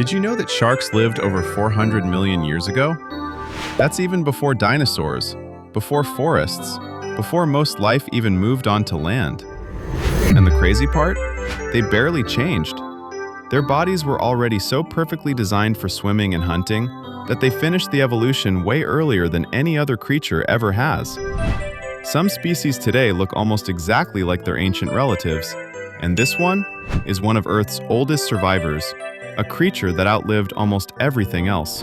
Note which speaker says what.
Speaker 1: Did you know that sharks lived over 400 million years ago? That's even before dinosaurs, before forests, before most life even moved onto land. And the crazy part? They barely changed. Their bodies were already so perfectly designed for swimming and hunting that they finished the evolution way earlier than any other creature ever has. Some species today look almost exactly like their ancient relatives, and this one is one of Earth's oldest survivors, a creature that outlived almost everything else.